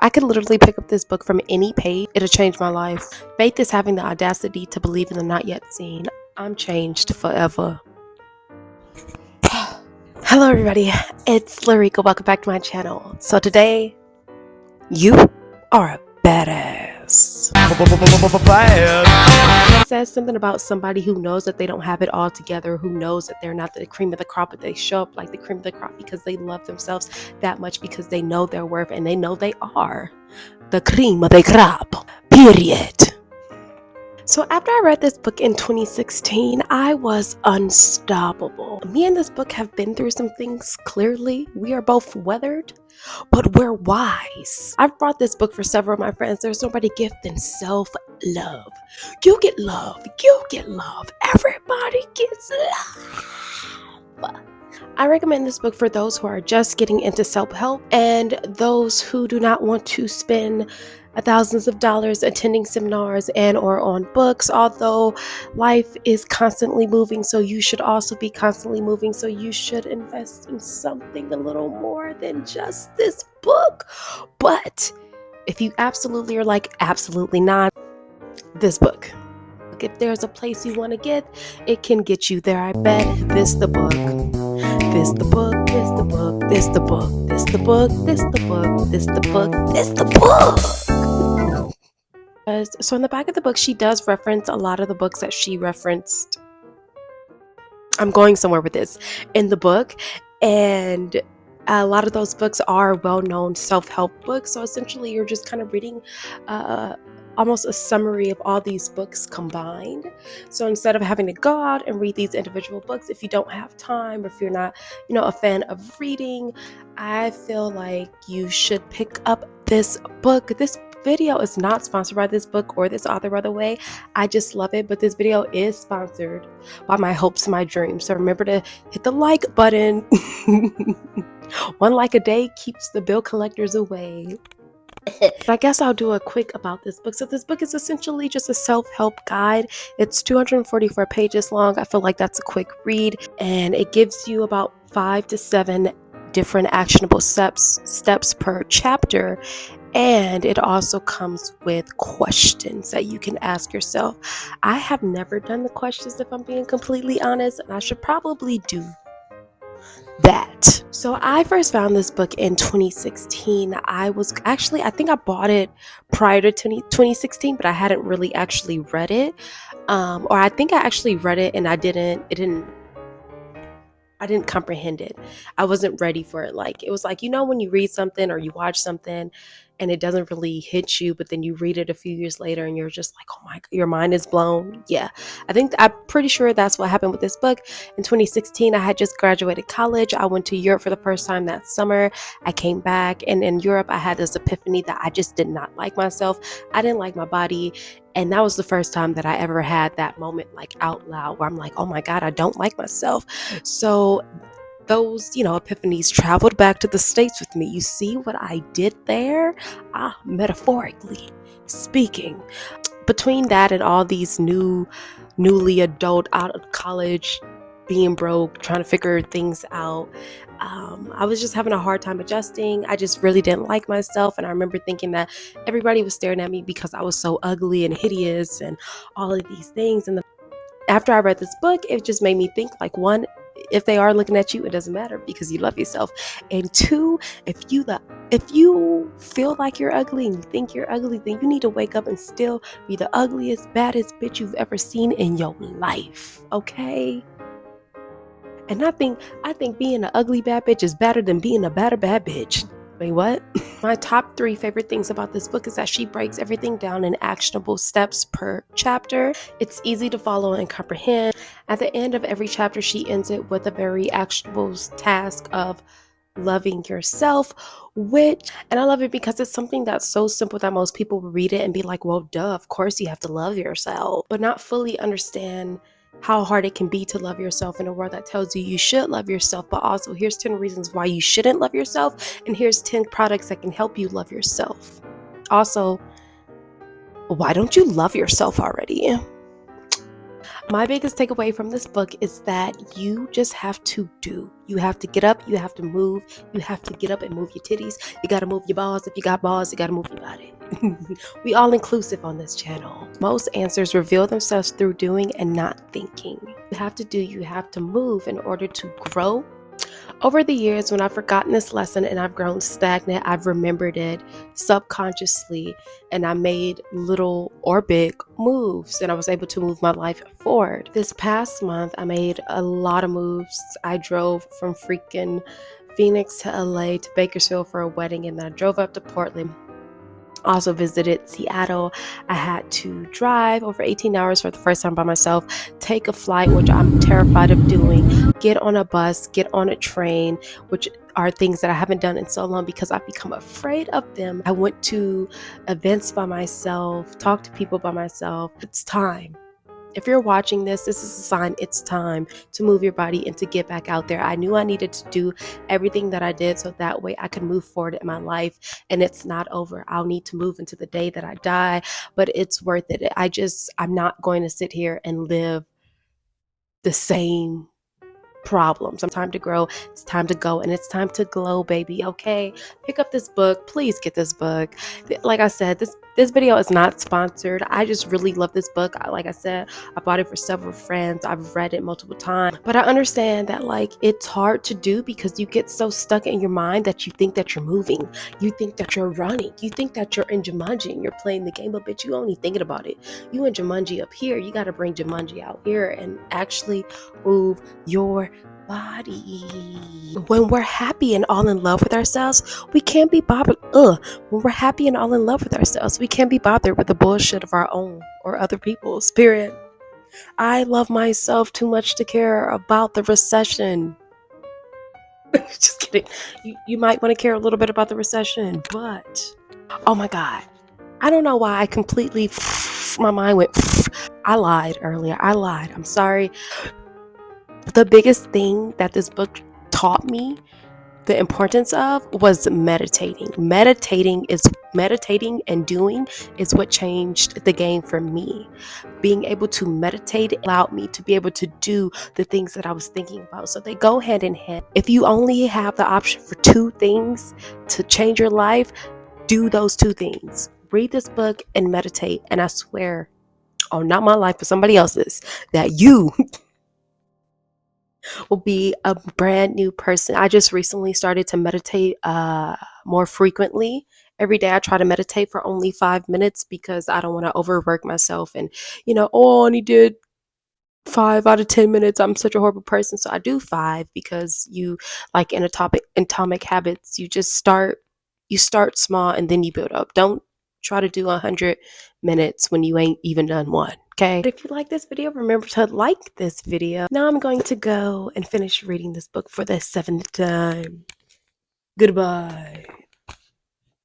I could literally pick up this book from any page. It'll change my life. Faith is having the audacity to believe in the not yet seen. I'm changed forever. Hello everybody, it's Reca. Welcome back to my channel. So today, you are a badass. It says something about somebody who knows that they don't have it all together, who knows that they're not the cream of the crop, but they show up like the cream of the crop because they love themselves that much, because they know their worth and they know they are the cream of the crop, period. So after I read this book in 2016, I was unstoppable. Me and this book have been through some things, clearly. We are both weathered, but we're wise. I've brought this book for several of my friends. There's nobody gift than self-love. You get love. You get love. Everybody gets love. I recommend this book for those who are just getting into self-help and those who do not want to spend thousands of dollars attending seminars and or on books, although life is constantly moving, so you should also be constantly moving, so you should invest in something a little more than just this book. But if you absolutely are like, absolutely not, this book. If there's a place you want to get, it can get you there. I bet this the book. This the book, this the book, this the book, this the book, this the book, this the book, this the book. So in the back of the book, she does reference a lot of the books that she referenced. I'm going somewhere with this in the book, and a lot of those books are well-known self-help books. So essentially, you're just kind of reading almost a summary of all these books combined. So instead of having to go out and read these individual books, if you don't have time, or if you're not, a fan of reading, I feel like you should pick up this book. This video is not sponsored by this book or this author, by the way. I just love it, but this video is sponsored by my hopes and my dreams. So remember to hit the like button. One like a day keeps the bill collectors away. I guess I'll do a quick about this book. So this book is essentially just a self-help guide. It's 244 pages long. I feel like that's a quick read, and it gives you about 5 to 7 different actionable steps per chapter. And it also comes with questions that you can ask yourself. I have never done the questions, if I'm being completely honest, and I should probably do that. So I first found this book in 2016. I think I bought it prior to 2016, but I hadn't really actually read it. Or I think I actually read it and I didn't comprehend it. I wasn't ready for it. Like, it was like, when you read something or you watch something and it doesn't really hit you, but then you read it a few years later and you're just like, oh my God, your mind is blown. Yeah, I'm pretty sure that's what happened with this book. In 2016, I had just graduated college. I went to Europe for the first time that summer. I came back, and in Europe, I had this epiphany that I just did not like myself. I didn't like my body. And that was the first time that I ever had that moment, like out loud, where I'm like, oh my God, I don't like myself. So those, epiphanies traveled back to the States with me. You see what I did there? Metaphorically speaking. Between that and all these newly adult, out of college, being broke, trying to figure things out, I was just having a hard time adjusting. I just really didn't like myself, and I remember thinking that everybody was staring at me because I was so ugly and hideous and all of these things. And after I read this book, it just made me think, like, one, if they are looking at you, it doesn't matter because you love yourself. And two, if you feel like you're ugly and you think you're ugly, then you need to wake up and still be the ugliest, baddest bitch you've ever seen in your life. Okay? And I think being an ugly bad bitch is better than being a bad bitch. Wait, what? My top 3 favorite things about this book is that she breaks everything down in actionable steps per chapter. It's easy to follow and comprehend. At the end of every chapter, she ends it with a very actionable task of loving yourself, and I love it because it's something that's so simple that most people read it and be like, well, duh, of course you have to love yourself, but not fully understand how hard it can be to love yourself in a world that tells you you should love yourself, but also here's 10 reasons why you shouldn't love yourself, and here's 10 products that can help you love yourself. Also, why don't you love yourself already? My biggest takeaway from this book is that you just have to do. You have to get up, you have to move, you have to get up and move your titties. You got to move your balls. If you got balls, you got to move your body. We all inclusive on this channel. Most answers reveal themselves through doing and not thinking. You have to do, you have to move in order to grow. Over the years, when I've forgotten this lesson and I've grown stagnant, I've remembered it subconsciously, and I made little or big moves, and I was able to move my life forward. This past month, I made a lot of moves. I drove from freaking Phoenix to LA to Bakersfield for a wedding, and then I drove up to Portland. Also visited Seattle. I had to drive over 18 hours for the first time by myself, take a flight, which I'm terrified of doing, get on a bus, get on a train, which are things that I haven't done in so long because I've become afraid of them. I went to events by myself, talked to people by myself. It's time. If you're watching this is a sign it's time to move your body and to get back out there. I knew I needed to do everything that I did so that way I could move forward in my life, and it's not over. I'll need to move into the day that I die, but it's worth it. I'm not going to sit here and live the same problems. It's time to grow, it's time to go, and it's time to glow, baby. Okay, pick up this book. Please get this book. Like I said, this video is not sponsored. I just really love this book. Like I said, I bought it for several friends. I've read it multiple times, but I understand that like it's hard to do because you get so stuck in your mind that you think that you're moving, you think that you're running, you think that you're in Jumanji and you're playing the game, but bitch, you only thinking about it. You in Jumanji up here. You got to bring Jumanji out here and actually move your body. When we're happy and all in love with ourselves, we can't be bothered. When we're happy and all in love with ourselves, we can't be bothered with the bullshit of our own or other people's. Period. I love myself too much to care about the recession. Just kidding. You might want to care a little bit about the recession, but oh my God. I don't know why I completely my mind went. I lied earlier. I lied. I'm sorry. The biggest thing that this book taught me the importance of was meditating. Meditating and doing is what changed the game for me. Being able to meditate allowed me to be able to do the things that I was thinking about. So they go hand in hand. If you only have the option for two things to change your life, do those two things. Read this book and meditate. And I swear, oh, not my life, but somebody else's, that you will be a brand new person. I just recently started to meditate more frequently. Every day I try to meditate for only 5 minutes because I don't want to overwork myself and, oh, I only did 5 out of 10 minutes. I'm such a horrible person. So I do 5 because you, like in atomic habits, you start small and then you build up. Don't try to do 100 minutes when you ain't even done one. Okay. But if you like this video, remember to like this video. Now I'm going to go and finish reading this book for the 7th time. Goodbye.